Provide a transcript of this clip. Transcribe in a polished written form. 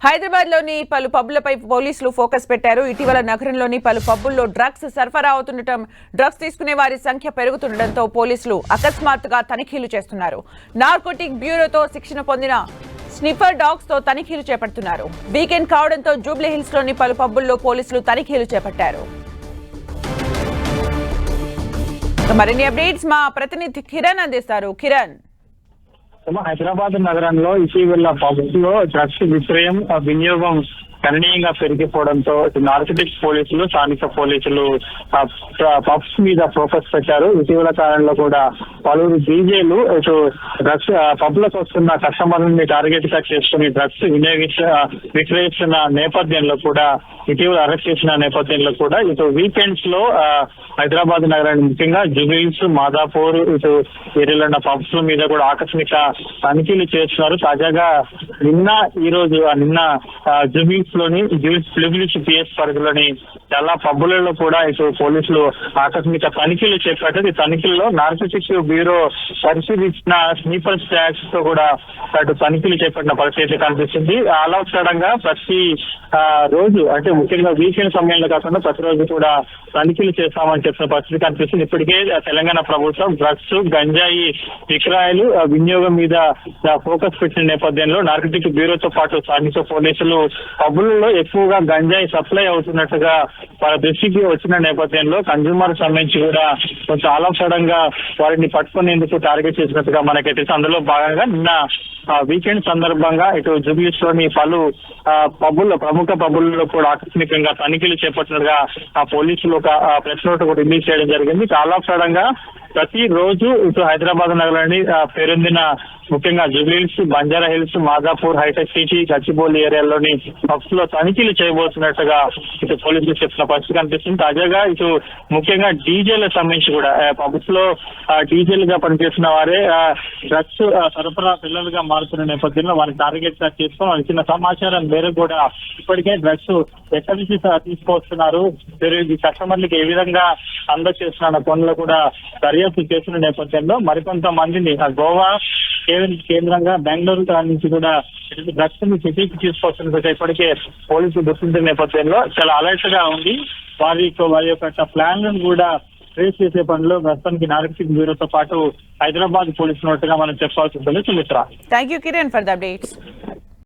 హైదరాబాద్ లోని పలు పబ్బులపై పోలీసులు ఫోకస్ పెట్టారు. ఇటీవల నగరంలోని పలు పబ్బుల్లో డ్రగ్స్ సరఫరా అవుతుండటం, డ్రగ్స్ తీసుకునే వారి సంఖ్య పెరుగుతుండటంతో పోలీసులు అకస్మాత్తుగా తనిఖీలు చేస్తున్నారు. నార్కోటిక్ బ్యూరోతో శిక్షణ పొందిన స్నిఫర్ డాగ్స్ తో తనిఖీలు చేపడుతున్నారు. వీకెండ్ కావడంతో జూబ్లీ హిల్స్ లోని పలు పబ్బుల్లో పోలీసులు తనిఖీలు చేపట్టారు. మరిన్ని అప్డేట్స్ మా ప్రతినిధి కిరణ్ అందిస్తారు. కిరణ్, హైదరాబాద్ నగరంలో ఇటీవల పబ్స్ లో డ్రగ్స్ వినియోగం గణనీయంగా పెరిగిపోవడంతో నార్కోటిక్స్ పోలీసులు, స్థానిక పోలీసులు పబ్స్ మీద ఫోకస్ పెట్టారు. ఇటీవల కాలంలో కూడా పలువురు డీజేలు ఇటు డ్రగ్స్ పబ్లకు వస్తున్న కస్టమర్లని టార్గెట్ గా చేసుకుని డ్రగ్స్ విక్రయిస్తున్న నేపథ్యంలో కూడా ఇటీవల అరెస్ట్ చేసిన నేపథ్యంలో కూడా ఇటు వీకెండ్స్ లో హైదరాబాద్ నగరాన్ని ముఖ్యంగా జూబ్లీహిల్స్, మాదాపూర్ ఇటు ఏరియాలో ఉన్న పబ్స్ మీద కూడా ఆకస్మిక తనిఖీలు చేస్తున్నారు. తాజాగా నిన్న జూబ్లీహిల్స్ లోని జూబ్లీహిల్స్ పిఎస్ పరిధిలోని చాలా పబ్బులలో కూడా ఇటు పోలీసులు ఆకస్మిక తనిఖీలు చేపట్టారు. ఈ తనిఖీల్లో నార్కోటిక్స్ బ్యూరో పరిశీలించిన స్నీపర్ స్టాక్స్ తో కూడా అటు తనిఖీలు చేపట్టిన పరిస్థితి కనిపిస్తుంది. ఆలస్యంగా ప్రతి రోజు అంటే ముఖ్యంగా వీకెండ్ సమయంలో కాకుండా ప్రతిరోజు కూడా తనిఖీలు చేస్తామని చెప్పిన పరిస్థితి కనిపిస్తుంది. ఇప్పటికే తెలంగాణ ప్రభుత్వం డ్రగ్స్, గంజాయి విక్రయాలు వినియోగం మీద ఫోకస్ పెట్టిన నేపథ్యంలో నార్కోటిక్ బ్యూరోతో పాటు స్థానిక పోలీసులు పబ్బులలో ఎక్కువగా గంజాయి సప్లై అవుతున్నట్టుగా వాళ్ళ దృష్టికి వచ్చిన నేపథ్యంలో కన్జ్యూమర్ సంబంధించి కూడా కొంచెం ఆలస్యంగా వారిని పట్టుకునేందుకు టార్గెట్ చేసినట్టుగా మనకి తెలుసు. అందులో భాగంగా నిన్న వీకెండ్ సందర్భంగా ఇటు జూబ్లీహిల్స్ లోని పలు ప్రముఖ పబ్బుల్లో కూడా ఆకస్మికంగా తనిఖీలు చేపట్టినట్టుగా ఆ పోలీసులు ఒక ప్రెస్ నోట్ కూడా రిలీజ్ చేయడం జరిగింది. చాలా సడన్గా ప్రతి రోజు ఇటు హైదరాబాద్ నగరాన్ని పేరొందిన ముఖ్యంగా Jubilee Hills, Banjara Hills, Madhapur, Hitech City, Gachibowli ఏరియాలోని పబ్స్ లో తనిఖీలు చేయబోతున్నట్టుగా ఇటు పోలీసులు చెప్పిన పరిస్థితి కనిపిస్తుంది. తాజాగా ఇటు ముఖ్యంగా డీజేలకు సంబంధించి కూడా పబ్స్ లో డీజేలుగా పనిచేసిన వారే డ్రగ్స్ సరఫరా పిల్లలుగా మారుతున్న నేపథ్యంలో వారిని టార్గెట్ గా చేసుకుని వారికి చిన్న సమాచారం మేరకు కూడా ఇప్పటికే డ్రగ్స్ ఎక్కడి నుంచి తీసుకొస్తున్నారు, ఈ కస్టమర్లకి ఏ విధంగా అందజేస్తున్న పనులు కూడా దర్యాప్తు చేస్తున్న నేపథ్యంలో మరికొంతమందిని గోవా కేంద్రంగా బెంగళూరు నుంచి కూడా డ్రగ్స్ ని సిటీకి తీసుకొస్తున్నట్టు ఇప్పటికే పోలీసులు గుర్తించిన నేపథ్యంలో చాలా అలర్ట్ గా ఉంది. వారి యొక్క ప్లాన్లను కూడా ట్రేస్ చేసే పనిలో ప్రస్తుతానికి నార్కోటిక్ బ్యూరోతో పాటు హైదరాబాద్ పోలీసులు ఉన్నట్టుగా మనం చెప్పాల్సి ఉంటుంది. Sumitra, thank you Kiran for the updates.